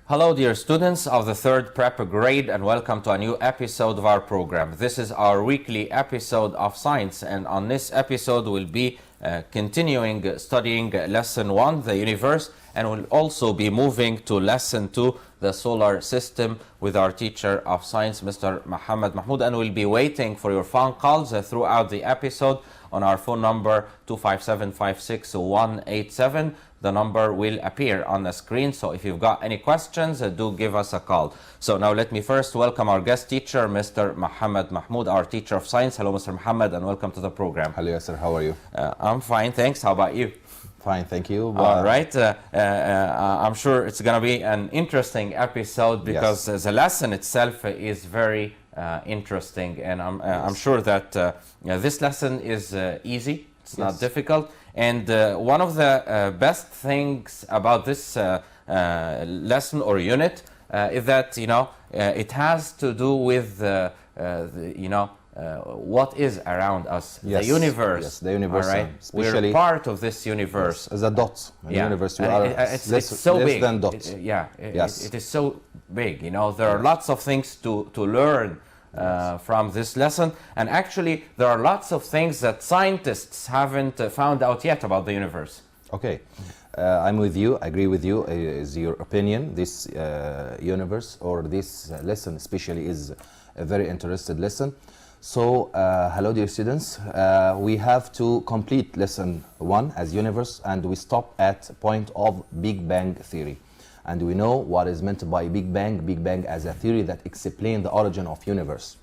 Hello dear students of the third prep grade and welcome to a new episode of our program. This is our weekly episode of science, and on this episode we'll be continuing studying lesson 1, the universe, and we'll also be moving to lesson 2, the solar system, with our teacher of science, Mr. Muhammad Mahmoud, and we'll be waiting for your phone calls throughout the episode on our phone number 257-56187. The number will appear on the screen, so if you've got any questions, do give us a call. So now let me first welcome our guest teacher, Mr. Muhammad Mahmoud, our teacher of science. Hello, Mr. Muhammad, and welcome to the program. Hello, yes, sir. How are you? I'm fine, thanks. How about you? Fine, thank you. All right. I'm sure it's going to be an interesting episode because the lesson itself is very interesting, and I'm sure that this lesson is easy. It's not difficult. And one of the best things about this lesson or unit is that, it has to do with, what is around us, the universe. Yes, the universe. All right? We're part of this universe. As a dot in the universe, we are it's so less big. than dots. It is so big. There are lots of things to learn from this lesson, and actually there are lots of things that scientists haven't found out yet about the universe. Okay, I'm with you, I agree with you. Is your opinion this universe or this lesson especially is a very interesting lesson. So hello dear students, we have to complete lesson 1 as universe, and we stop at point of Big Bang theory. And we know what is meant by Big Bang. Big Bang as a theory that explains the origin of universe.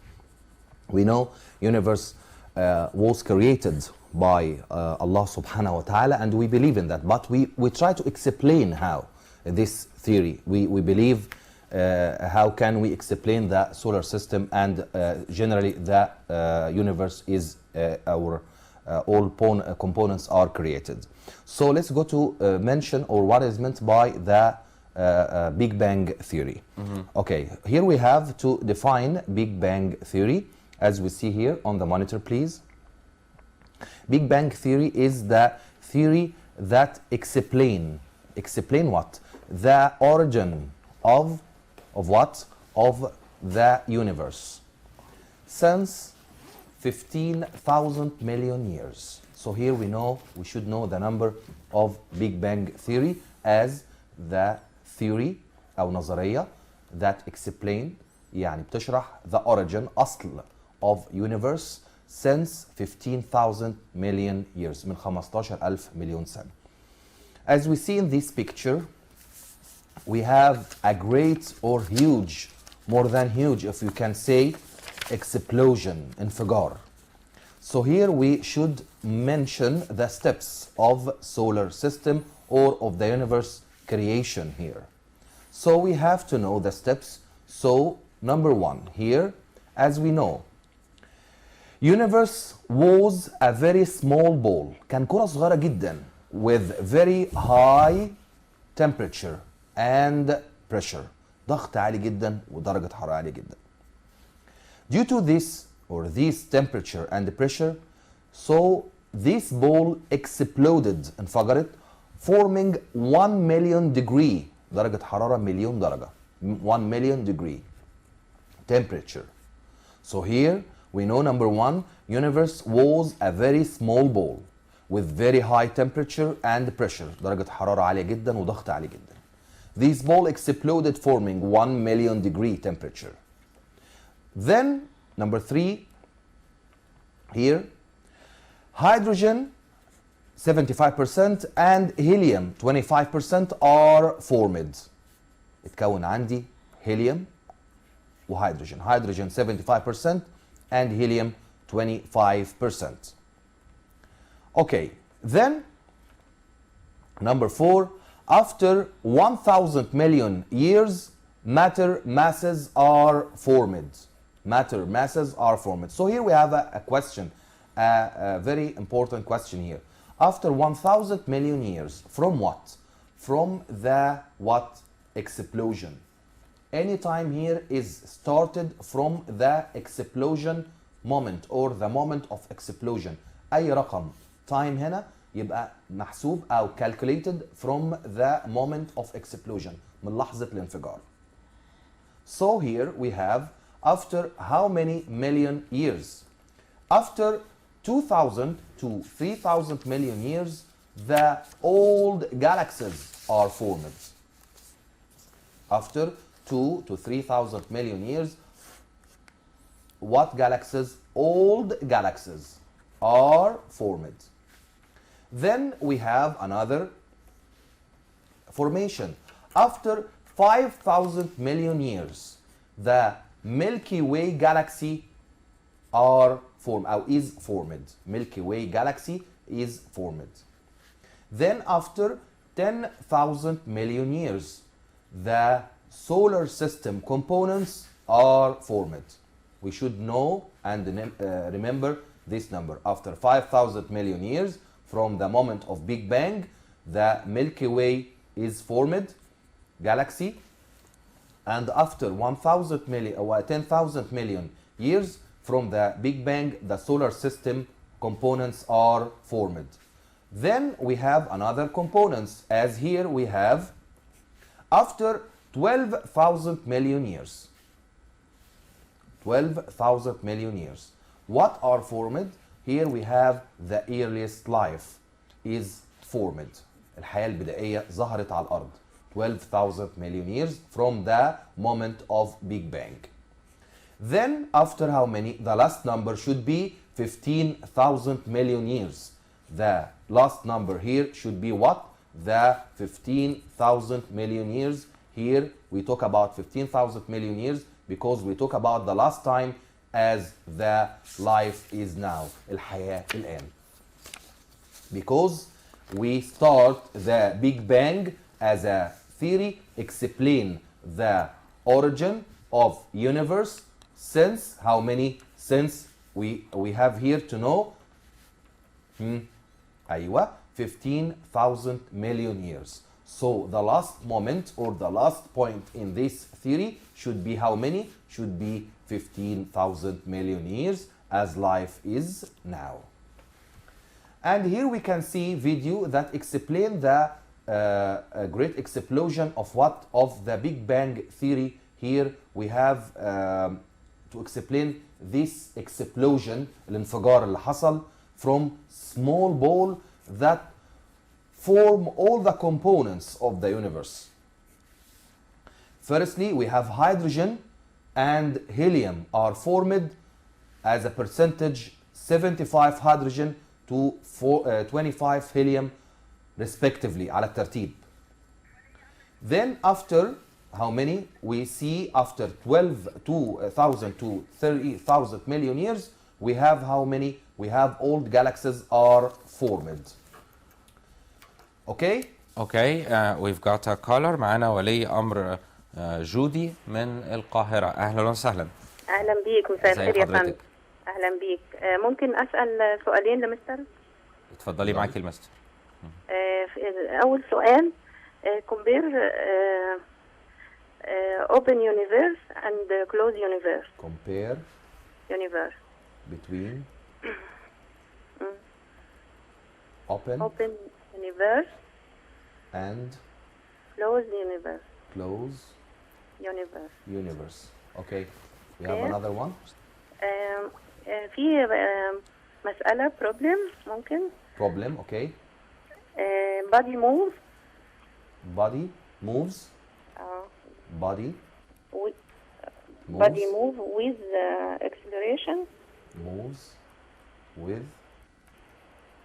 We know universe was created by Allah subhanahu wa ta'ala, and we believe in that. But we try to explain how this theory. We believe how can we explain the solar system, and generally the universe is all components are created. So let's go to mention or what is meant by the Big Bang theory. Okay, here we have to define Big Bang theory as we see here on the monitor, please. Big Bang theory is the theory that explain what? The origin of what? Of the universe since 15,000 million years. So here we should know the number of Big Bang theory as the theory أو نظرية that explain بتشرح the origin أصل of universe since 15,000 million years من 15,000 مليون سنة. As we see in this picture, we have a great or huge, more than huge if you can say, explosion, انفجار. So here we should mention the steps of solar system or of the universe creation here. So we have to know the steps. So number 1 here, as we know, universe was a very small ball. كان كرة صغيرة جدا with very high temperature and pressure. ضغط عالي جدا ودرجة حرارة عالية جدا. Due to this or this temperature and pressure, so this ball exploded, انفجرت, forming 1 million degree, درجة حرارة مليون درجة, 1 million degree temperature. So here we know number 1, universe was a very small ball with very high temperature and pressure, درجة حرارة عالية جدا وضغط عالي جدا. This ball exploded forming 1 million degree temperature. Then number 3 here, hydrogen 75% and helium 25% are formed. اتكون عندي helium وhydrogen. Hydrogen 75% and helium 25%. Okay, then number 4, after 1,000 million years, matter masses are formed. Matter masses are formed. So here we have a question, a very important question here. After 1,000 million years, from what? From the what? Explosion. Any time here is started from the explosion moment or the moment of explosion. أي رقم time هنا يبقى محسوب أو calculated from the moment of explosion من لحظة الانفجار. So here we have after how many million years? After 2000 to 3000 million years, the old galaxies are formed. After 2 to 3000 million years, what galaxies? Old galaxies are formed. Then we have another formation. After 5,000 million years, the Milky Way galaxy are formed, or is formed. Milky Way galaxy is formed. Then after 10,000 million years, the solar system components are formed. We should know and remember this number. After 5,000 million years from the moment of Big Bang, the Milky Way is formed, galaxy. And after 1,000 million or 10,000 million years from the Big Bang, the solar system components are formed. Then we have another components, as here we have after 12,000 million years. 12,000 million years. What are formed? Here we have the earliest life is formed. الحياة البدائية ظهرت على الأرض. 12,000 million years from the moment of Big Bang. Then after how many? The last number should be 15,000 million years. The last number here should be what? The 15,000 million years. Here we talk about 15,000 million years because we talk about the last time as the life is now. الحياة الآن. Because we start the Big Bang as a theory, explain the origin of universe since how many? Since we have here to know أيوة 15,000 million years. So the last moment or the last point in this theory should be how many? Should be 15,000 million years as life is now. And here we can see video that explain the great explosion of what? Of the Big Bang theory. Here we have to explain this explosion, الانفجار اللي حصل from small ball that form all the components of the universe. Firstly, we have hydrogen and helium are formed as a percentage 75 hydrogen to 25 helium respectively على الترتيب. Then after how many? We see after 12,000 to 30,000 million years, we have how many? We have old galaxies are formed. Okay? Okay, we've got a caller معنا ولي أمر جودي من القاهرة. أهلا وسهلا. اهلا بيك، مساء ازي الخير يا حضرتك؟ فندم. اهلا بيك. ممكن اسال سؤالين لمستر؟ اتفضلي معاكي المستر. اول سؤال compare open universe and closed universe. Compare Universe. between open universe and closed universe. close universe. Okay. We have Okay. another one. في مسألة problem ممكن. Problem. Okay. body move. Body moves. Body With, moves. body move with acceleration. Moves with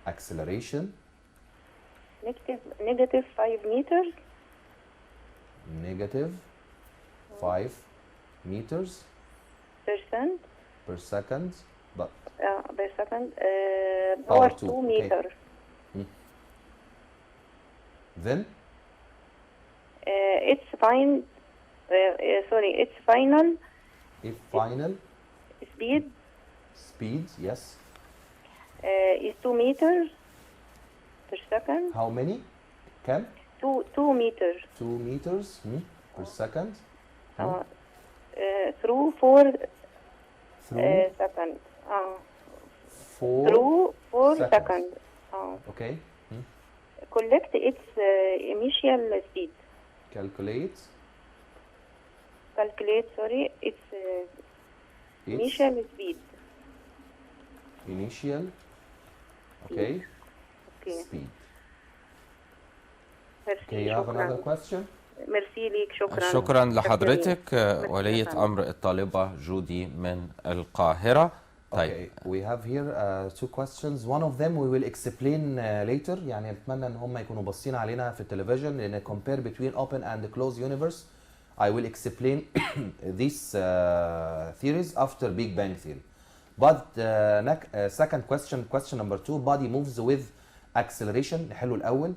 acceleration. Negative 5 meters. Negative 5 meters Percent. per second. But Per second. Power Power two, 2 okay. meter. then It's fine. Its final if final speed yes. is 2 meters per second. How many? Can 2 meters 2 meters per second. through 4 Through seconds. 4 Through 4 seconds. seconds. Okay. collect its initial speed. calculate Its initial speed. initial okay Okay. speed. ميرسي. Okay, you have another question? ميرسي ليك. شكرا. شكرا لحضرتك ميرسي ولية يا فندم. أمر الطالبة جودي من القاهرة. طيب Okay, we have here two questions. One of them we will explain later. يعني نتمنى ان هم يكونوا باصين علينا في التلفزيون لان compare between open and closed universe. I will explain this theories after Big Bang theory. But second question number 2, body moves with acceleration. نحله الأول.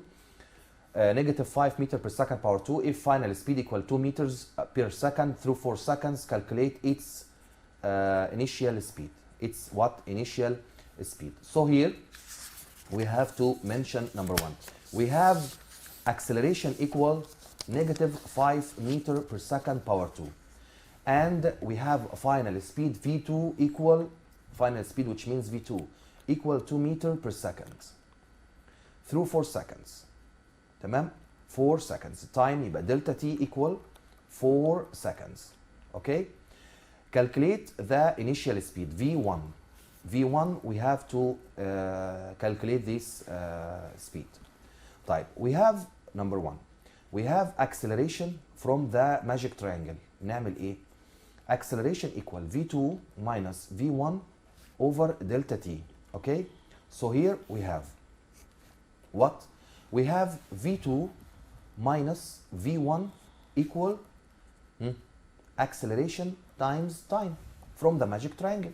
Negative 5 meter per second power 2. If final speed equal 2 meters per second through 4 seconds, calculate its initial speed. It's what? Initial speed. So here we have to mention number 1. We have acceleration equal negative 5 meter per second power 2. And we have final speed V2 equal, final speed which means V2 equal 2 meter per second through 4 seconds. تمام؟ 4 seconds. Time يبقى delta T equal 4 seconds. Okay? Calculate the initial speed V1. V1 we have to calculate this speed. طيب, we have number 1. We have acceleration from the magic triangle. نعمل ايه؟ Acceleration equal V2 minus V1 over delta T. Okay? So here we have what? We have V2 minus V1 equal acceleration times time from the magic triangle.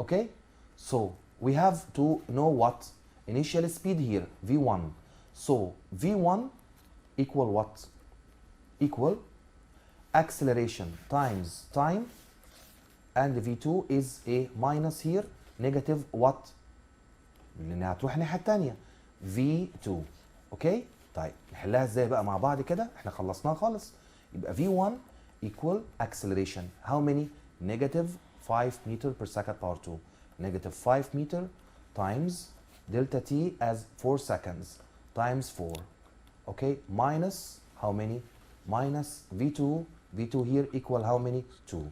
Okay? So we have to know what? Initial speed here, V1. So V1 equal what? Equal acceleration times time, and V2 is a minus here, negative what? لأنها هتروح الناحية التانية V2. اوكي؟ طيب نحلها ازاي بقى مع بعض كده؟ احنا خلصناها خالص. يبقى V1 equal acceleration how many? Negative 5 meter per second power 2. Negative 5 meter times delta T as 4 seconds times 4. Okay? Minus how many? Minus V2. V2 here equal how many? 2.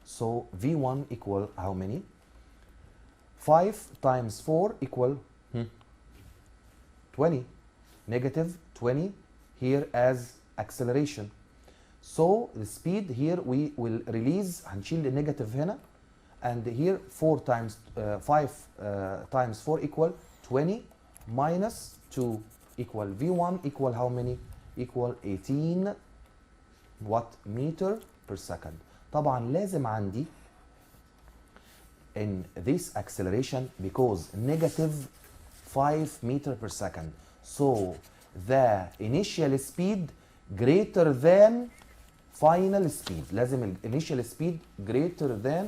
So V1 equal how many? 5 times 4 equal 20. Negative 20 here as acceleration. So the speed here we will release, هنشيل النيجاتيف هنا, and here 4 times 5 times 4 equal 20 minus 2 equal V1 equal how many? Equal 18 what? Meter per second. طبعا لازم عندي in this acceleration because negative 5 meter per second. So the initial speed greater than final speed. لازم initial speed greater than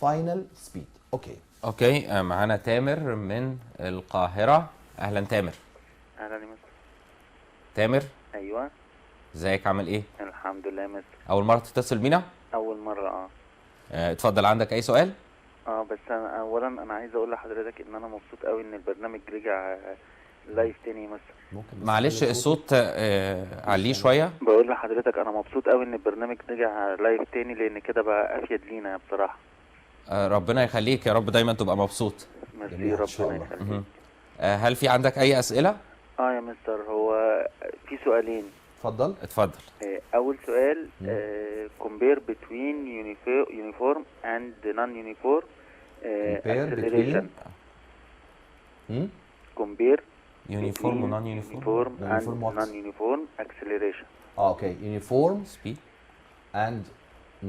final speed. Okay. اوكي معانا تامر من القاهرة. اهلا تامر. اهلا يا مستر. تامر ايوه ازيك عامل ايه؟ الحمد لله يا مستر. اول مرة تتصل بينا؟ اول مره. اتفضل عندك اي سؤال؟ بس انا اولا انا عايز اقول لحضرتك ان انا مبسوط قوي ان البرنامج رجع لايف تاني يا مستر. ممكن معلش الصوت عليه شوية. بقول لحضرتك انا مبسوط قوي ان البرنامج رجع لايف تاني لان كده بقى افيد لينا بصراحه. ربنا يخليك يا رب دايما تبقى مبسوط. ميرسي ربنا يخليك. هل في عندك اي اسئله؟ يا مستر هو في سؤالين. اتفضل. اتفضل. اول سؤال compare between uniform and non-uniform acceleration. compare uniform و non-uniform and non-uniform acceleration. Okay, uniform speed and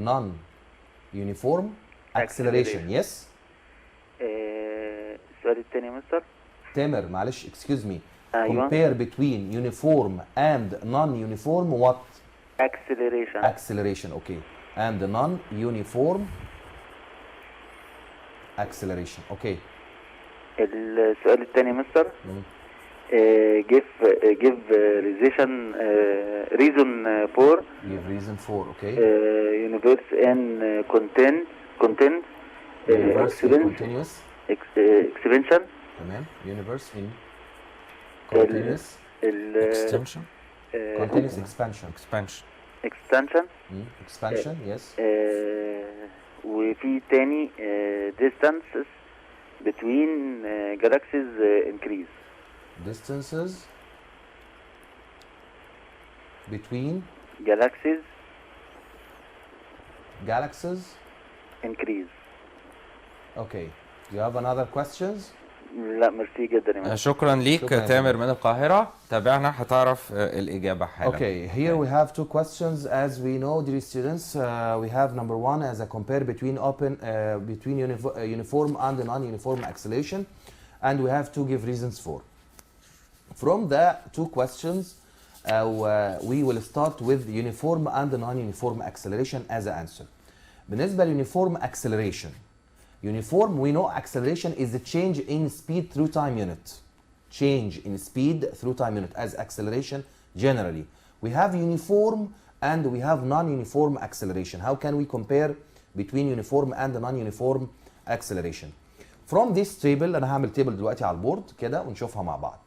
non-uniform acceleration. Yes. السؤال الثاني يا مستر. تامر معلش excuse me. أيوة. Compare between uniform and non-uniform what? Acceleration. Acceleration. Okay. And non-uniform acceleration. Okay. السؤال الثاني يا مستر. give reason for. Give reason for. Okay. Universe and content. Universe in continuous. Expansion. تمام. Universe in continuous extension continuous expansion extension expansion yes وفي تاني distances between galaxies increase. distances between galaxies increase. okay you have another questions لا ميرسي جدا يا مستر. شكرا ليك شكراً يا تامر من القاهرة. تابعنا هتعرف الإجابة حالا. Okay, here we have two questions. As we know, dear students, we have number one as a compare between uniform and non-uniform acceleration, and we have to give reasons for. From the two questions, we will start with uniform and non-uniform acceleration as an answer. بالنسبة لuniform acceleration, uniform we know acceleration is the change in speed through time unit. Change in speed through time unit as acceleration generally. We have uniform and we have non-uniform acceleration. How can we compare between uniform and non-uniform acceleration? From this table انا هعمل table دلوقتي على البورد كده ونشوفها مع بعض.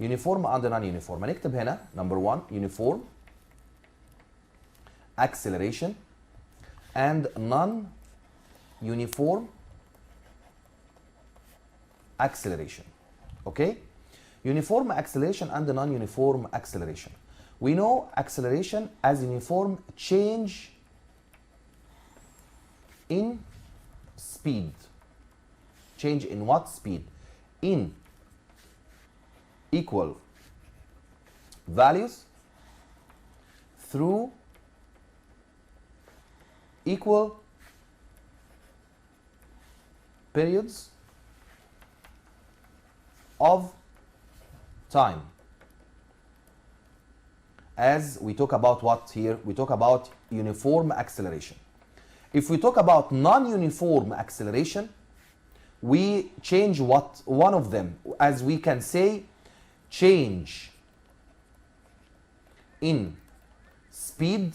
Uniform and non-uniform. هنكتب هنا number one uniform acceleration and non-uniform acceleration. Okay? Uniform acceleration and non-uniform acceleration. We know acceleration as uniform change in speed. Change in what speed? In equal values through equal periods of time. As we talk about what here? We talk about uniform acceleration. If we talk about non-uniform acceleration, we change what one of them, as we can say, change in speed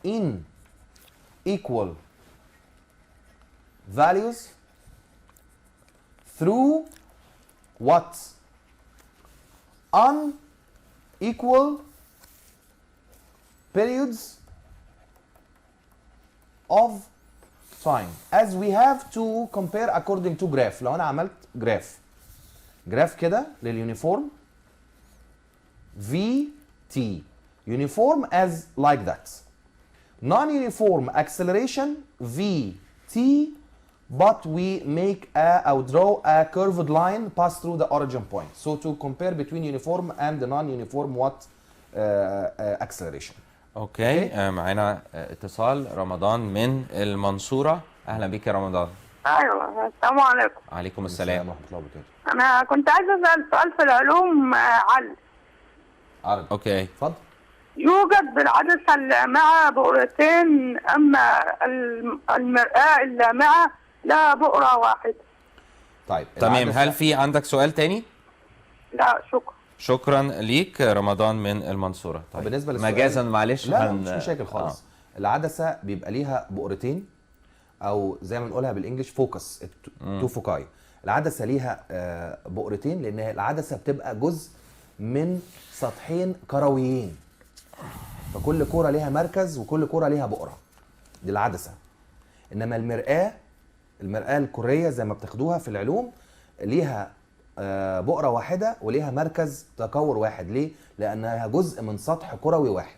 in equal values through what? Unequal periods of time. As we have to compare according to graph. لو انا عملت جراف كده لليونيفورم VT uniform as like that. Non-uniform acceleration VT, but we make or draw a curved line pass through the origin point. So to compare between uniform and the non-uniform what acceleration. اوكي معانا اتصال رمضان من المنصورة. اهلا بيك يا رمضان. ايوه السلام عليكم. عليكم السلام. ورحمة الله وبركاته. انا كنت عايزه اسال سؤال في العلوم عربي. اوكي اتفضل. يوجد بالعدسه اللامعه بؤرتين، اما المرآة اللامعه لها بؤره واحده. طيب تمام. هل في عندك سؤال تاني؟ لا شكرا. شكرا ليك رمضان من المنصورة. طيب بالنسبة للسؤال مجازا معلش لا مش مشاكل خالص. العدسة بيبقى ليها بؤرتين او زي ما بنقولها بالانجلش فوكس، تو فوكاي. العدسة ليها بؤرتين لان العدسة بتبقى جزء من سطحين كرويين، فكل كرة ليها مركز وكل كرة ليها بؤرة. دي العدسة. انما المرآة الكرية زي ما بتاخدوها في العلوم ليها بؤرة واحدة وليها مركز تكور واحد. ليه؟ لأنها جزء من سطح كروي واحد.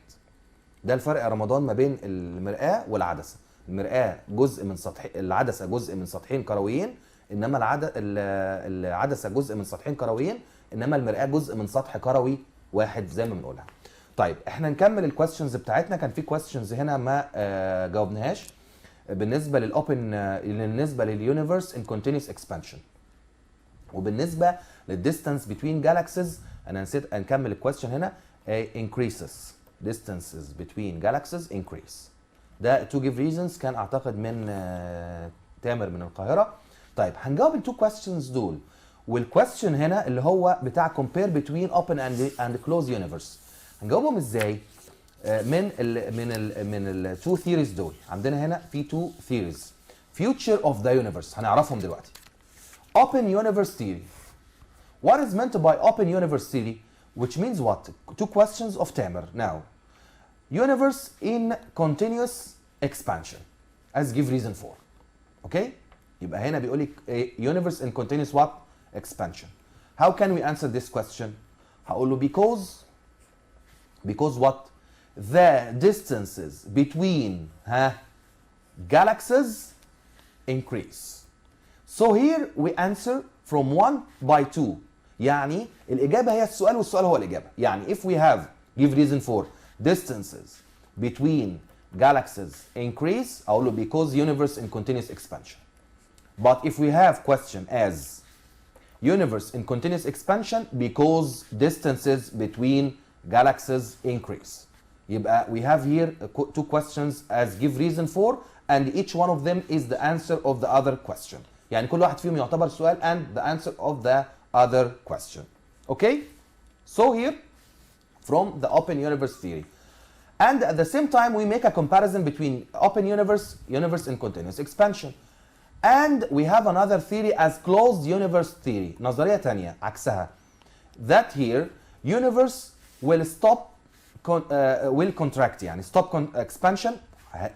ده الفرق يا رمضان ما بين المرآة والعدسة. المرآة جزء من العدسة جزء من سطحين كرويين، إنما العدسة جزء من سطحين كرويين، إنما المرآة جزء من سطح كروي واحد زي ما بنقولها. طيب احنا نكمل الكويستشنز بتاعتنا. كان في كويستشنز هنا ما جاوبناهاش بالنسبة بالنسبة لليونيفرس in continuous expansion. وبالنسبه للديستانس بين جالاكسيز انا نسيت نكمل الكويستشن هنا. increases distances between galaxies increase. ده to give reasons كان اعتقد من تامر من القاهره. طيب هنجاوب التو كويستشنز دول. والكويستشن هنا اللي هو بتاع compare between open and closed universe هنجاوبهم ازاي؟ من التو ثيوريز دول. عندنا هنا في تو ثيوريز. future of the universe هنعرفهم دلوقتي. Open universe theory What is meant by open universe theory? Which means what? Two questions of Tamer. Now, universe in continuous expansion as give reason for. Okay? يبقى هنا بيقول لك universe in continuous what? Expansion. How can we answer this question? هقول له because what? The distances between galaxies increase. So here we answer from 1 by 2. يعني الإجابة هي السؤال والسؤال هو الإجابة. يعني if we have give reason for distances between galaxies increase, أقول له because universe in continuous expansion. But if we have question as universe in continuous expansion because distances between galaxies increase. يبقى we have here two questions as give reason for, and each one of them is the answer of the other question. يعني كل واحد فيهم يعتبر سؤال and the answer of the other question. Okay? So here from the open universe theory. And at the same time we make a comparison between open universe in continuous expansion. And we have another theory as closed universe theory. نظرية تانية عكسها. That here universe will stop will contract يعني stop expansion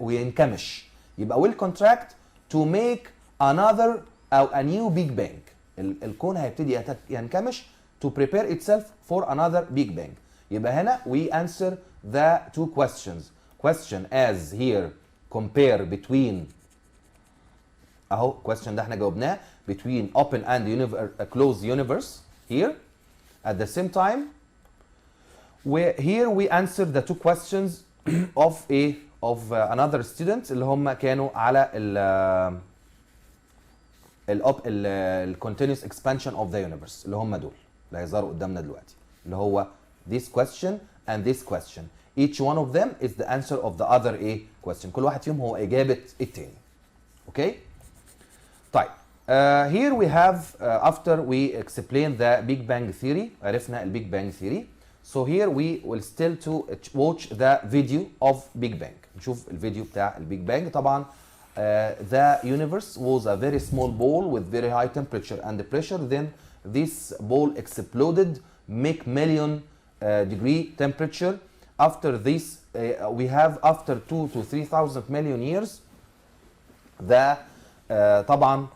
وينكمش. يبقى will contract to make another أو a new big bang. الكون هيبتدي ينكمش to prepare itself for another big bang. يبقى هنا we answer the two questions. Question as here compare between اهو question ده احنا جاوبناه between open and closed universe here. At the same time here we answer the two questions of another student اللي هم كانوا على ال continuous expansion of the universe اللي هم دول اللي هيظهروا قدامنا دلوقتي اللي هو this question and this question. Each one of them is the answer of the other question. كل واحد فيهم هو إجابة التاني. Okay? طيب here we have after we explain the Big Bang theory عرفنا ال Big Bang theory. So here we will still to watch the video of Big Bang. نشوف الفيديو بتاع ال Big Bang. طبعا the universe was a very small ball with very high temperature and pressure. Then this ball exploded, make million degree temperature. After this we have after 2 to 3,000 million years the طبعا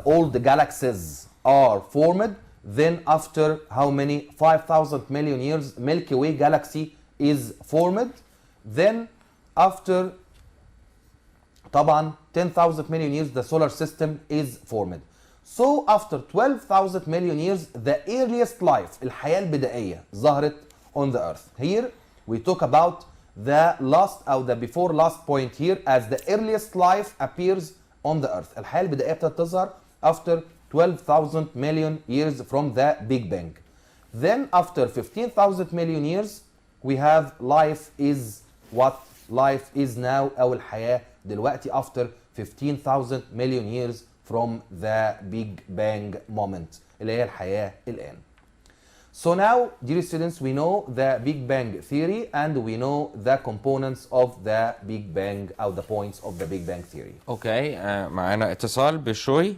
all the galaxies are formed. Then after how many 5,000 million years Milky Way galaxy is formed. Then after طبعا 10,000 million years the solar system is formed. So after 12,000 million years the earliest life الحياة البدائية ظهرت on the earth. Here we talk about the last or the before last point here as the earliest life appears on the earth. الحياة البدائية ابتدت تظهر after 12,000 million years from the Big Bang. Then after 15,000 million years we have life is what life is now أو الحياة دلوقتي after 15,000 million years from the Big Bang moment اللي هي الحياة الآن. So now, dear students, we know the Big Bang theory and we know the components of the Big Bang or the points of the Big Bang theory. اوكي معانا اتصال بشوي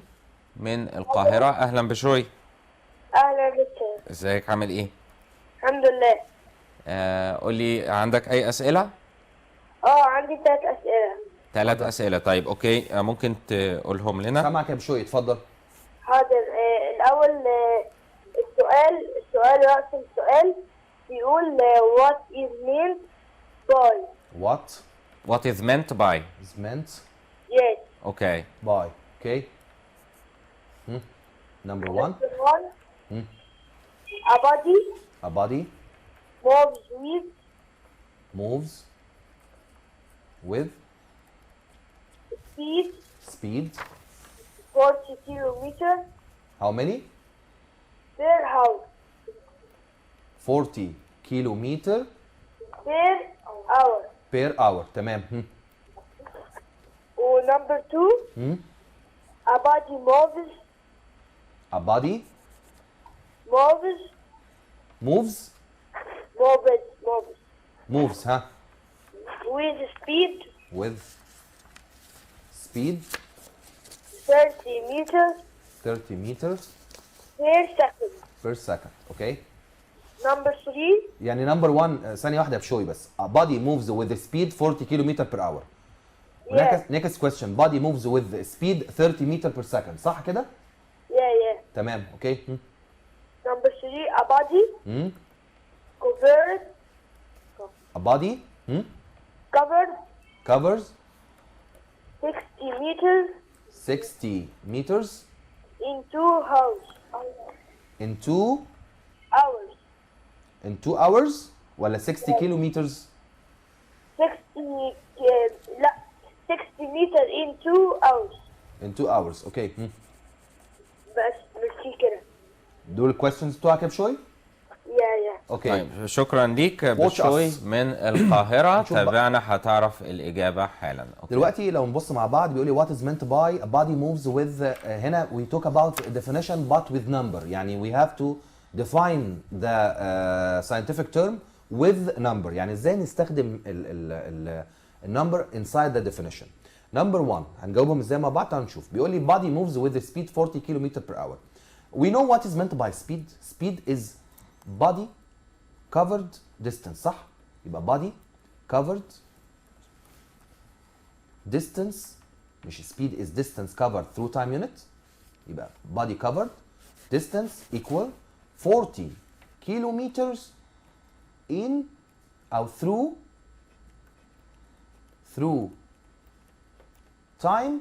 من القاهرة. اهلا بشوي. أهلا بك. ازيك عامل ايه؟ الحمد لله. قولي عندك اي اسئلة؟ عندي 3 أسئلة. 3 اسئلة. طيب اوكي ممكن تقولهم لنا؟ سامعك يا بشوي اتفضل. حاضر. الأول السؤال رأس السؤال بيقول what is meant by. What is meant by? Is meant. Yes. Okay. By. Okay. Number 1. A body. A body. Moves with. Speed. 40 kilometers. How many? Per hour. 40 kilometer Per hour. per hour. تمام. Number 2. A body moves. A body moves. Moves, huh? With speed. With speed 30 meters. 30 meters Per second. per second. Okay. Number 3. يعني number 1 ثانية واحدة بشوي بس. A body moves with the speed 40 kilometer per hour. Yeah. Next question. Body moves with the speed 30 meter per second. صح كده؟ Yeah. تمام. اوكي. Number 3. A body covered. A body Covered covers 60 meters 60 meters in 2 hours. in 2 Hours. hours ولا 60 kilometers 60. لا 60 meter in 2 hours. in 2 hours. اوكي. بس مش كده. دول الكويستشنز بتوعك يا بشوي؟ Yeah. اوكي. طيب شكرا ليك Watch بشوي us. من القاهرة. نشوف بقى. تابعنا هتعرف الإجابة حالا. أوكي. دلوقتي لو نبص مع بعض بيقول لي what is meant by a body moves with هنا we talk about definition but with number. يعني we have to define the scientific term with number. يعني ازاي نستخدم النمبر inside the definition. Number 1 هنجاوبهم ازاي مع بعض. تعالوا نشوف. بيقول لي body moves with the speed 40 km per hour. We know what is meant by speed. Speed is body covered distance. صح؟ يبقى body covered distance مش speed is distance covered through time unit. يبقى body covered distance equal 40 kilometers in أو through time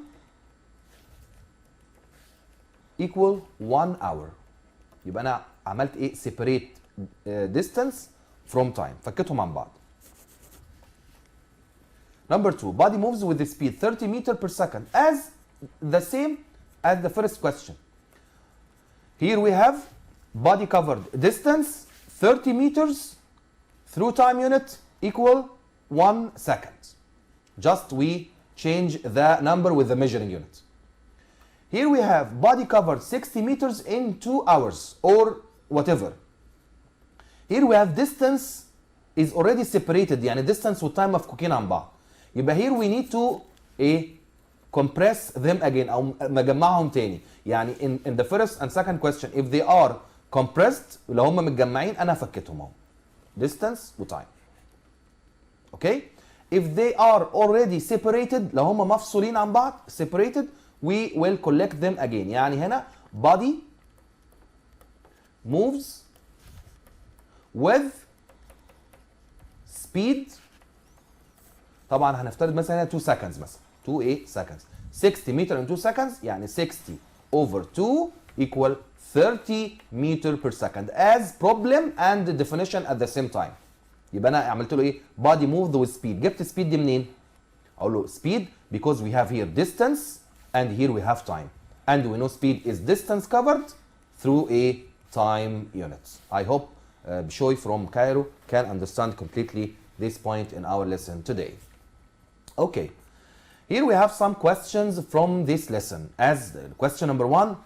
equal 1 hour. يبقى أنا عملت إيه؟ separate distance from time. فكتهم عن بعض. Number 2, body moves with the speed 30 meter per second as the same as the first question. Here we have body covered distance 30 meters through time unit equal 1 second. Just we change the number with the measuring unit. Here we have body covered 60 meters in 2 hours or whatever. Here we have distance is already separated. يعني distance والtime مفكوكين عن بعض. يبقى here we need to compress them again أو نجمعهم تاني. يعني in the first and second question if they are compressed لو هم متجمعين أنا فكتهم اهو. distance وtime. Okay? If they are already separated لو هم مفصولين عن بعض separated we will collect them again. يعني هنا body moves with speed. طبعا هنفترض مثلا هنا 2 seconds مثلا 2 seconds 60 meter in 2 seconds يعني 60 over 2 equal 30 meter per second as problem and definition at the same time. يبقى انا عملت له ايه body moved with speed. جبت speed دي منين؟ اقول له speed because we have here distance and here we have time and we know speed is distance covered through a time units. I hope Bishoy from Cairo can understand completely this point in our lesson today. Okay, here we have some questions from this lesson. As question number 1,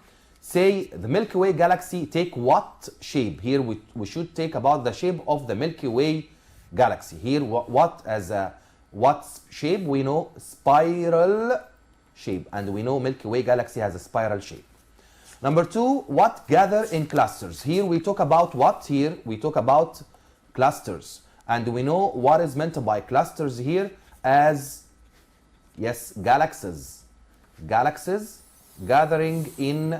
say the Milky Way galaxy take what shape? Here we should take about the shape of the Milky Way galaxy. Here what as a what shape? We know spiral shape and we know Milky Way galaxy has a spiral shape. Number 2, what gather in clusters? Here we talk about what? Here we talk about clusters. And we know what is meant by clusters here as, yes, galaxies. Galaxies gathering in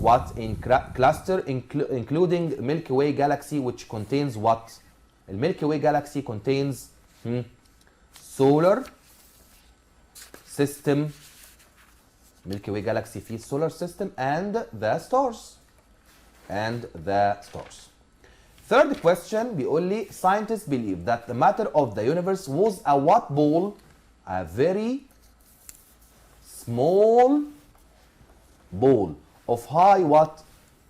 what? In cluster, including Milky Way galaxy, which contains what? The Milky Way galaxy contains solar system. Milky Way galaxy فيه solar system and the stars. Third question بيقول لي scientists believe that the matter of the universe was a what ball? A very small ball of high what?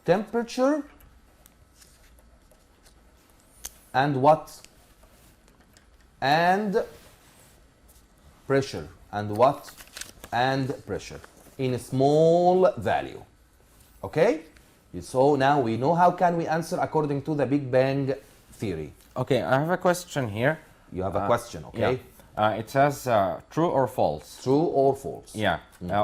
Temperature and what? And pressure. And what? And pressure. In a small value. Okay? So now we know how can we answer according to the Big Bang theory. Okay, I have a question here. You have a question, okay? It says true or false. True or false. Yeah.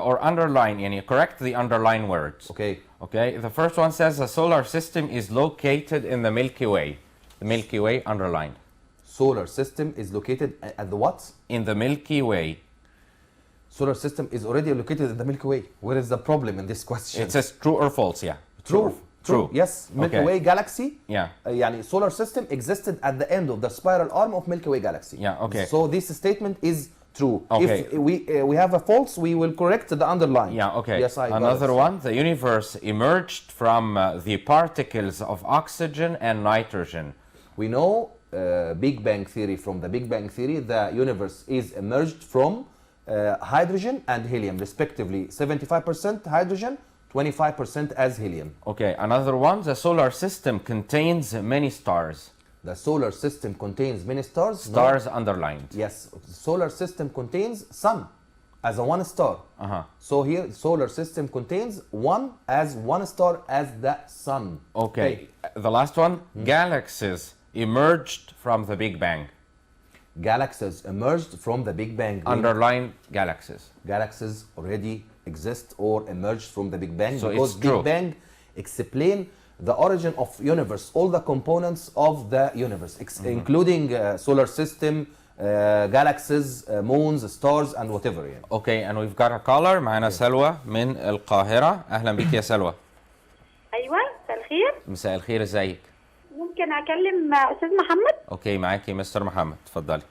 Or underline, يعني correct the underline words. Okay. Okay, the first one says the solar system is located in the Milky Way. The Milky Way underlined. Solar system is located at the what? In the Milky Way. Solar system is already located in the Milky Way. Where is the problem in this question? It says true or false, yeah. True. True. Yes, Milky Okay. Way galaxy. Yeah. يعني solar system existed at the end of the spiral arm of Milky Way galaxy. Yeah, okay. So this statement is true. Okay. If we have a false, we will correct the underline. Yeah, okay. Yes, I got Another it. one, the universe emerged from the particles of oxygen and nitrogen. We know Big Bang theory. From the Big Bang theory, the universe is emerged from hydrogen and helium, respectively. 75% hydrogen, 25% as helium. Okay, another one, the solar system contains many stars. The solar system contains many stars. Stars underlined. Yes, solar system contains sun as a one star. So here, solar system contains one star as the sun. Okay, the last one, galaxies emerged from the Big Bang. Galaxies emerged from the Big Bang. Underline galaxies. Galaxies already exist or emerged from the Big Bang So because it's true. Big Bang explain the origin of universe, all the components of the universe, including solar system, galaxies, moons, stars, and whatever. يعني. Okay, and we've got a caller معنا سلوى من القاهرة. أهلا بك يا سلوى. ايوه مساء الخير. مساء الخير، ازيك؟ ممكن اكلم استاذ محمد؟ اوكي معاكي مستر محمد، اتفضلي.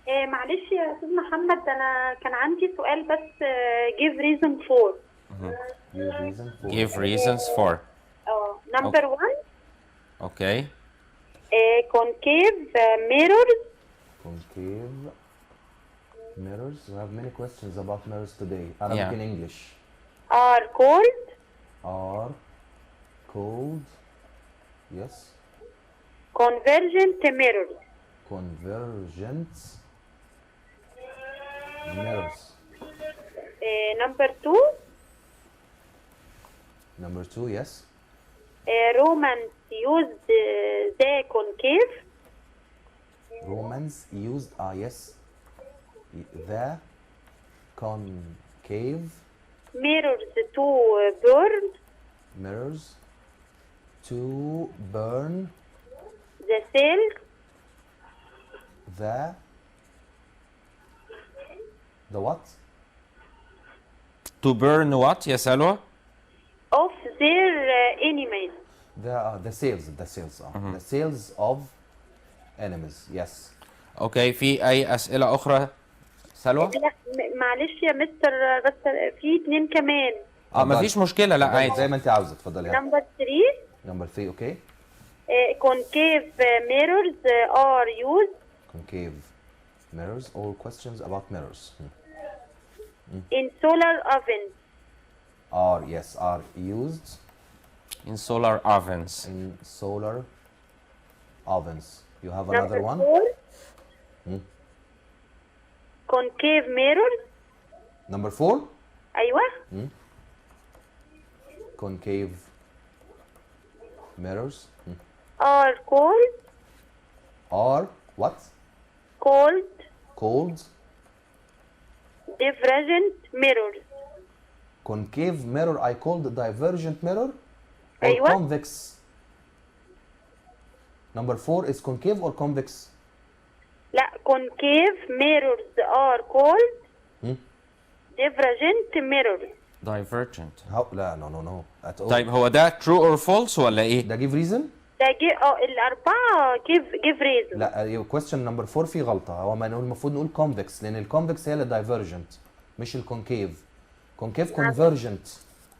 معلش يا استاذ محمد، انا كان عندي سؤال بس give reason for. Give reasons for. Number one. Okay. Concave mirrors. Concave mirrors. We have many questions about mirrors today. Arabic and English. Are cold. Are cold. Yes. Convergent mirrors. Convergent mirrors. Number two. Number two, yes. Romans used the concave. Romans used, yes, the concave Mirrors to burn mirrors to burn the cell. The what? To burn what يا سلوى؟ Of their enemies. The cells. The cells of enemies. Yes. اوكي، في أي أسئلة أخرى سلوى؟ لا معلش يا مستر، بس في اتنين كمان. مفيش مشكلة، لا عادي. زي ما انت عاوزة، اتفضلي. Number 3. Number 3, okay. Concave mirrors are used. Concave mirrors. All questions about mirrors. In solar ovens. Are used In solar ovens. in solar ovens. You have another Number one? 4. Concave mirrors. Number 4? أيوة. Concave mirrors. Are cold. Are what? Cold. Cold. Divergent mirrors. Concave mirror I called divergent mirror or أيوة. convex. Number 4 is concave or convex? لا concave mirrors are called divergent mirrors. Divergent. How? لا no at all. طيب هو ده true or false ولا إيه؟ ده give reason؟ ده الأربعة give reason. لا question number 4 فيه غلطة. هو ما نقول المفروض نقول convex لأن الكونفكس هي اللي divergent مش الكونكيف. concave convergent.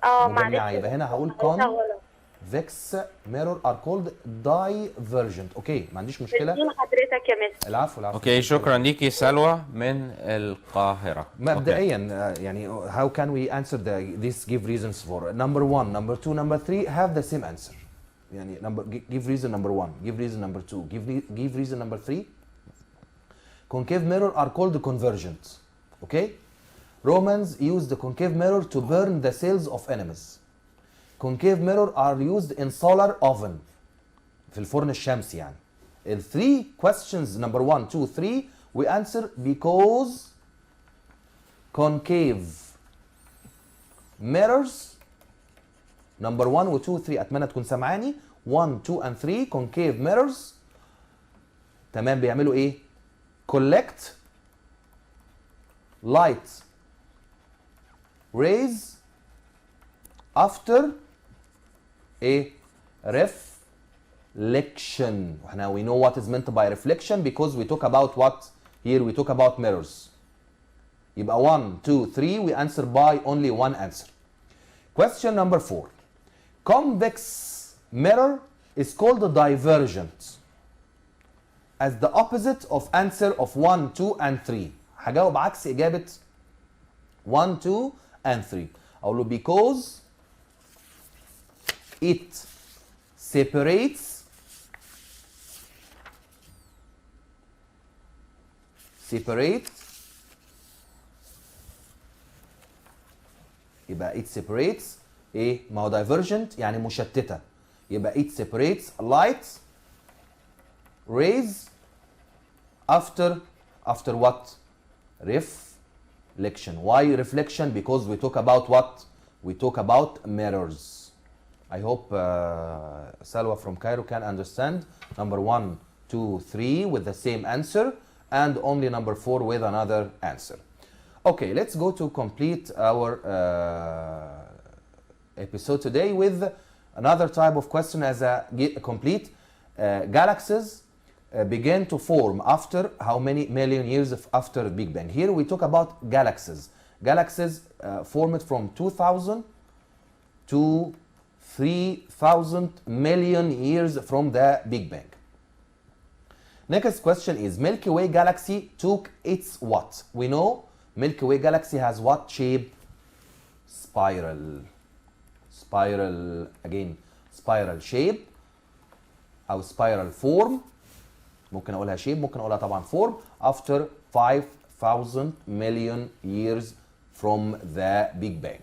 معلش. يبقى هنا هقول convex mirror are called divergent. اوكي ما عنديش مشكلة. حضرتك يا مستر. العفو. اوكي شكرا ليكي سلوى من القاهرة. مبدئيا يعني how can we answer this give reasons for number 1 number 2 number 3 have the same answer. يعني give reason number 1 give reason number 2 give reason number 3. Concave mirror are called convergent. Okay. Romans used the concave mirror to burn the cells of enemies. Concave mirror are used in solar oven في الفرن الشمسي يعني. The 3 questions number 1 2 3 We answer because concave mirrors number 1 و 2 و 3 اتمنى تكون سامعاني. 1 2 and 3 concave mirrors تمام بيعملوا ايه؟ collect light rays after a reflection. Now we know what is meant by reflection because we talk about what? Here we talk about mirrors. يبقى 1 2 3 we answer by only one answer. Question number 4. Convex mirror is called divergent as the opposite of answer of 1 2 and 3. هجاوب عكس إجابة 1 2 and 3. أقول له because it separates يبقى it separates ايه؟ ما هو divergent يعني مشتتة. يبقى it separates light rays after what? Reflection. Why reflection? Because we talk about what? We talk about mirrors. I hope Salwa from Cairo can understand. Number 1, 2, 3 with the same answer and only number 4 with another answer. Okay, let's go to complete our episode today with another type of question as a complete. Galaxies begin to form after how many million years after Big Bang? Here we talk about galaxies. Galaxies formed from 2000 to 3000 million years from the Big Bang. Next question is Milky Way galaxy took its what? We know Milky Way galaxy has what shape? Spiral. Spiral again. Spiral shape أو spiral form. ممكن أقولها shape ممكن أقولها طبعا form after 5000 million years from the Big Bang.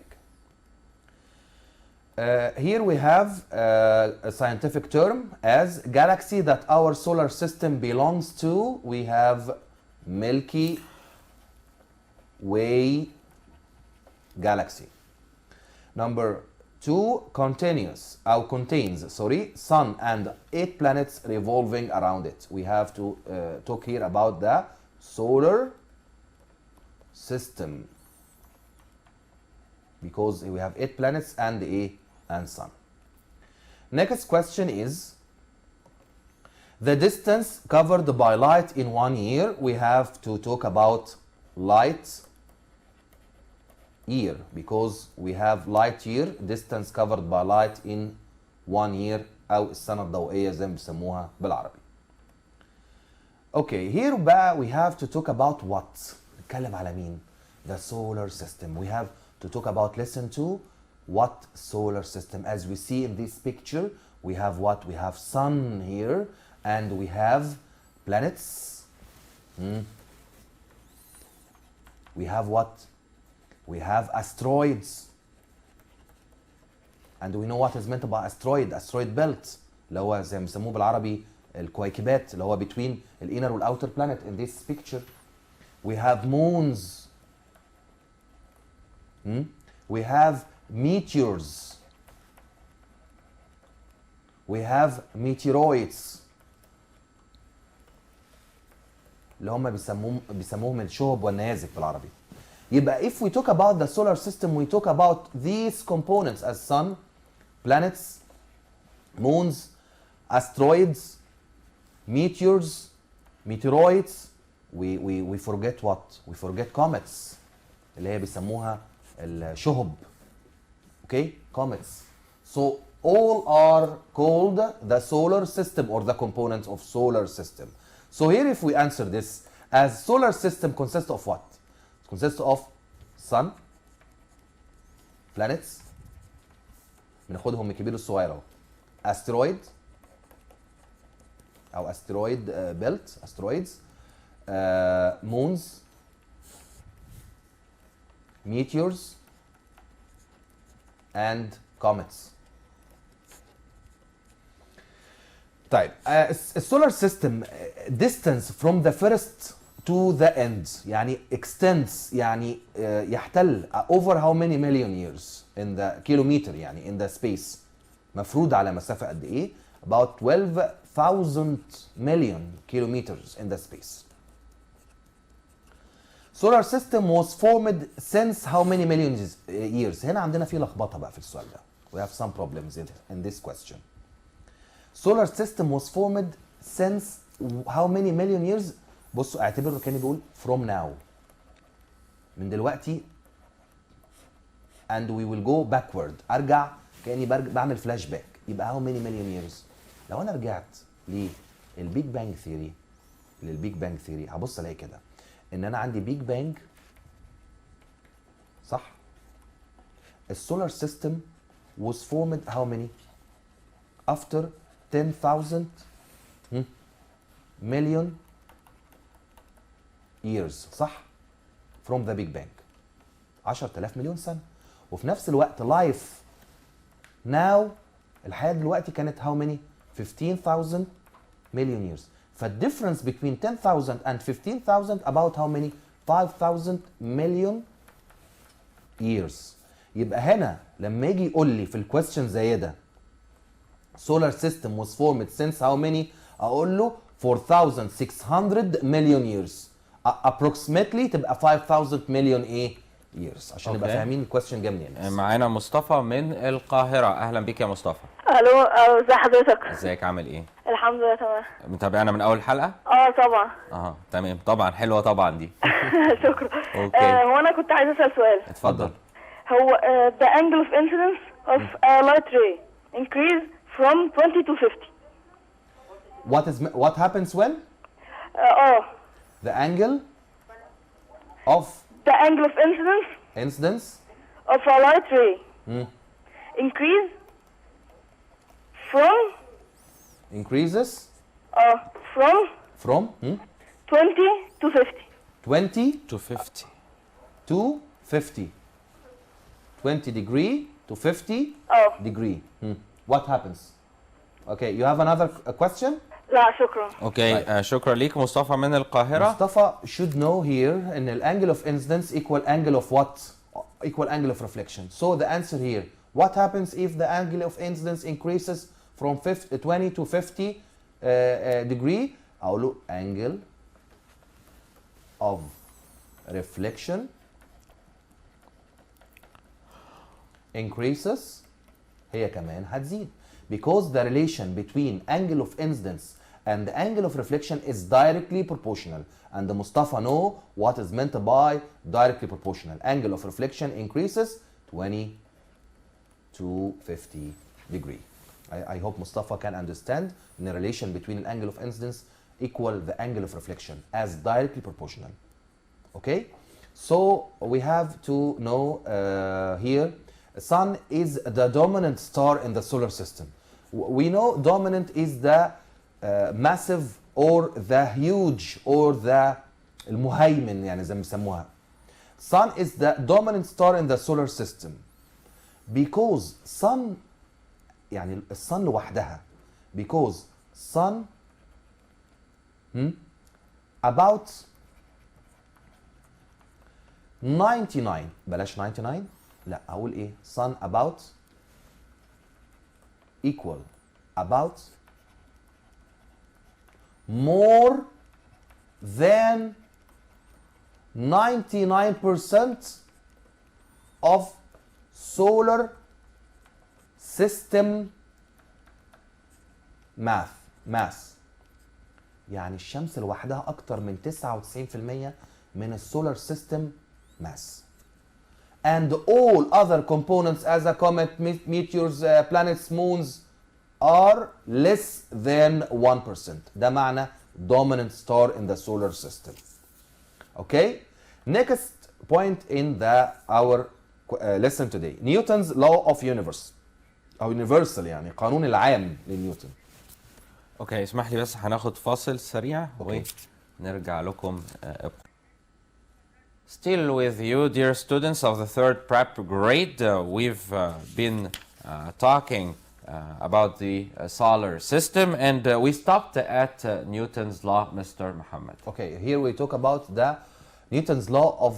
Here we have a scientific term as galaxy that our solar system belongs to. We have Milky Way galaxy. Number 2, contains sun and 8 planets revolving around it. We have to talk here about the solar system because we have 8 planets and sun. Next question is the distance covered by light in 1 year. We have to talk about light year because we have light year, distance covered by light in 1 year أو السنة الضوئية زي ما بيسموها بالعربي. Okay, here بقى we have to talk about what? نتكلم على مين؟ The solar system. We have to talk about, listen to what solar system. As we see in this picture, we have what? We have sun here and we have planets. We have what? We have asteroids. And we know what is meant by asteroid belt اللي هو زي ما بيسموه بالعربي الكويكبات اللي هو between الانر والاوتر planet in this picture. We have moons. We have meteors. We have meteoroids اللي هم بيسموهم الشهب والنيازك بالعربي. يبقى if we talk about the solar system we talk about these components as sun, planets, moons, asteroids, meteors, meteoroids. We forget what? We forget comets اللي هي بيسموها الشهب. Okay, comets. So all are called the solar system or the components of solar system. So here if we answer this as solar system consists of what? It consists of sun, planets, بناخدهم من الكبير الصغير اهو. asteroid او asteroid belt, asteroids, moons, meteors and comets. طيب السولار سيستم distance from the first to the end يعني extends يعني يحتل over how many million years in the kilometer يعني in the space مفروض على مسافة قد ايه about 12,000 million kilometers in the space. Solar system was formed since how many million years. هنا عندنا في لخبطة بقى في السؤال ده. We have some problems in this question. Solar system was formed since how many million years. بصوا اعتبروا كاني بقول from now. من دلوقتي and we will go backward. ارجع كاني بعمل فلاش باك. يبقى how many million years. لو انا رجعت للبيج بانج ثيوري هبص الاقي كده ان انا عندي بيج بانج صح. السولار سيستم was formed how many after 10,000 million years صح from the big bang 10,000 مليون سنة. وفي نفس الوقت life now الحياة دلوقتي كانت how many 15,000 million years. فالديفرنس between 10,000 and 15,000 about how many 5,000 million years. يبقى هنا لما يجي يقول لي في الكويستشن زي ده solar system was formed since how many اقول له 4,600 million years approximately تبقى 5,000 million ايه years عشان نبقى فاهمين الكويستشن جاي منين. معانا مصطفى من القاهرة. أهلا بيك يا مصطفى. الو، ازي حضرتك؟ ازيك عامل ايه؟ الحمد لله تمام. متابعنا من أول حلقة؟ طبعا. تمام طبعا حلوة طبعا دي. شكرا. اوكي. هو انا كنت عايزه اسال سؤال. اتفضل. هو the angle of incidence of a light ray increase from 20 to 50. What happens when the angle of incidence of a light ray increases from 20 to 50. 20 to 50. to 50. 20 degree to 50 degree. What happens? Okay, you have another question? لا شكرا. اوكي شكرا ليك مصطفى من القاهرة. مصطفى should know here ان ال angle of incidence equal angle of what? Equal angle of reflection. So the answer here, what happens if the angle of incidence increases from 20 to 50 degree? أقول له angle of reflection increases هي كمان هتزيد because the relation between angle of incidence and the angle of reflection is directly proportional, and the Mustafa know what is meant by directly proportional. Angle of reflection increases 20 to 50 degree. I hope Mustafa can understand the relation between an angle of incidence equal the angle of reflection as directly proportional. Okay, so we have to know here Sun is the dominant star in the solar system. We know dominant is the massive or the huge or the المهيمن يعني زي ما بيسموها. Sun is the dominant star in the solar system because Sun يعني الصن لوحدها because Sun about 99 بلاش 99 لا اقول ايه Sun about equal about more than 99% of solar system mass يعني الشمس لوحدها اكتر من 99% من السولار سيستم mass and all other components as a comet, meteors, planets, moons are less than 1%. ده معنى dominant star in the solar system. Okay? Next point in our lesson today. Newton's law of universe. أو universal يعني قانون العام لنيوتن. اوكي اسمح لي بس هناخد فاصل سريع ونرجع لكم. Still with you, dear students of the third prep grade, we've been talking about the solar system, and we stopped at Newton's law, Mr. Muhammad. Okay, here we talk about the Newton's law of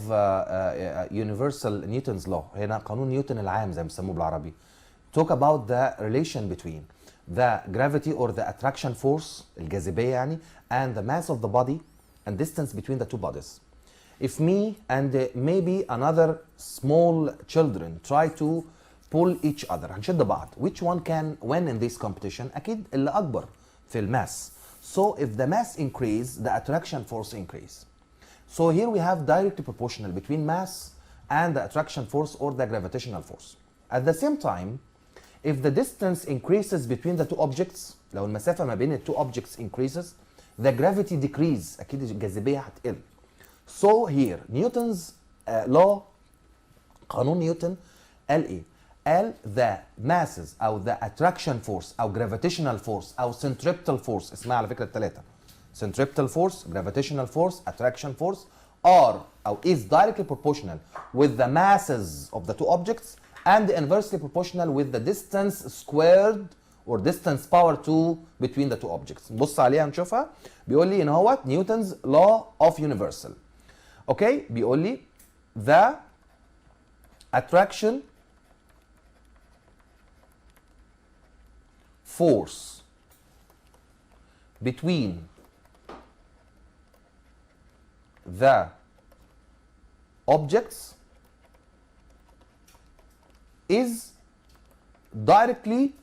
universal Newton's law. هنا قانون نيوتن العام زي ما بيسموه بالعربي. Talk about the relation between the gravity or the attraction force, الجاذبية يعني, and the mass of the body and distance between the two bodies. If me and maybe another small children try to pull each other, هنشد بعض, which one can win in this competition? أكيد اللي أكبر في الماس. So if the mass increase, the attraction force increase. So here we have directly proportional between mass and the attraction force or the gravitational force. At the same time, if the distance increases between the two objects, لو المسافة ما بين two objects increases, the gravity decrease, أكيد الجاذبية هتقل. So here Newton's law, قانون نيوتن قال إيه؟ قال the masses أو the attraction force أو gravitational force أو centripetal force, اسمها على فكرة الثلاثة. Centripetal force, gravitational force, attraction force are أو is directly proportional with the masses of the two objects and inversely proportional with the distance squared or distance power 2 between the two objects. نبص عليها نشوفها. بيقول لي ان هو Newton's law of universal. اوكي, بيقول لي the attraction force between the objects is directly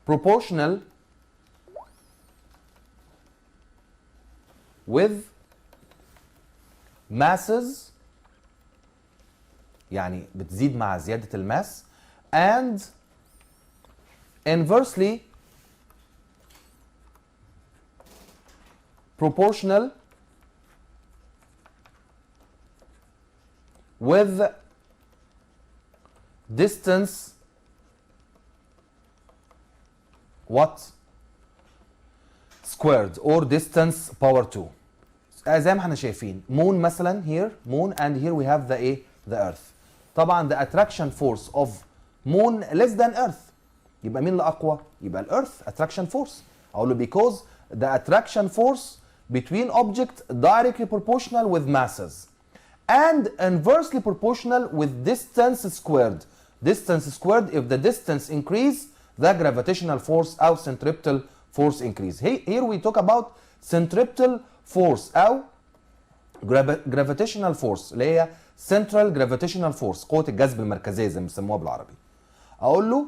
proportional with masses, يعني بتزيد مع زيادة الماس, and inversely proportional with distance what squared or distance power 2. زي ما احنا شايفين moon مثلا, here moon and here we have the ايه, the earth. طبعا the attraction force of moon less than earth, يبقى مين اللي اقوى؟ يبقى earth attraction force. اقول له because the attraction force between objects directly proportional with masses and inversely proportional with distance squared. Distance squared, if the distance increase, the gravitational force أو centripetal force increase. Here we talk about centripetal force أو gravitational force اللي هي central gravitational force, قوة الجذب المركزية زي ما بيسموها بالعربي. أقول له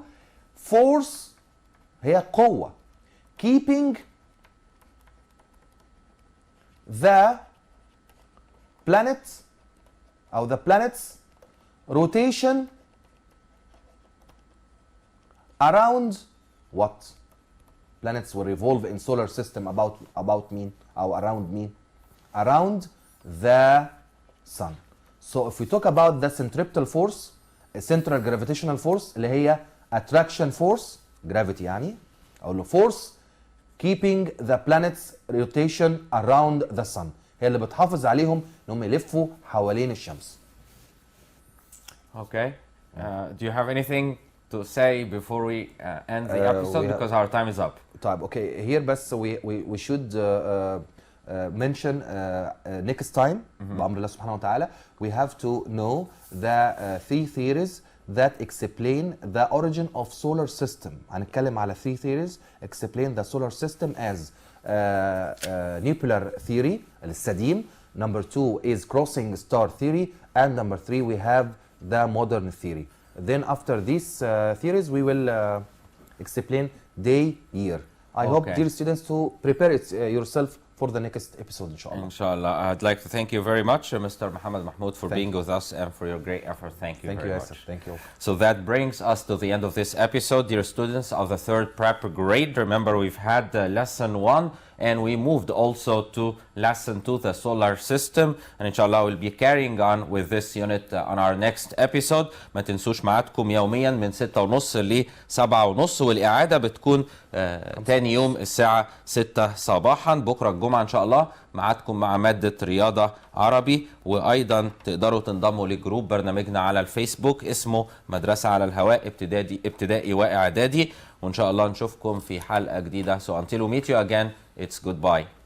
force هي قوة keeping the planets أو the planets rotation around what? Planets will revolve in solar system about mean or around mean? Around the sun. So if we talk about the centripetal force, a central gravitational force اللي هي attraction force, gravity يعني, أقول له force keeping the planets rotation around the sun, هي اللي بتحافظ عليهم انهم يلفوا حوالين الشمس. Okay. Do you have anything to say before we end the episode, because our time is up? طيب okay, here بس we should mention next time بأمر الله سبحانه وتعالى we have to know the three theories that explain the origin of solar system. هنتكلم على three theories explain the solar system as nuclear theory السديم, number 2 is crossing star theory, and number 3 we have the modern theory. Then after these theories we will explain day, year. I hope dear students to prepare yourself for the next episode inshallah. Inshallah. I'd like to thank you very much, Mr. Muhammad Mahmoud, for being with us and for your great effort. Thank you very much. Thank you. So that brings us to the end of this episode. Dear students of the 3rd prep grade, remember we've had lesson 1 and we moved also to lesson 2, the solar system, and inshallah we'll be carrying on with this unit on our next episode. ما تنسوش ميعادكم يوميا من 6:30 ل 7:30، والإعادة بتكون تاني يوم الساعة 6 صباحا. بكرة الجمعة إن شاء الله ميعادكم مع مادة رياضة عربي، وأيضا تقدروا تنضموا لجروب برنامجنا على الفيسبوك اسمه مدرسة على الهواء ابتدائي وإعدادي، وإن شاء الله نشوفكم في حلقة جديدة. So until we meet you again, it's goodbye.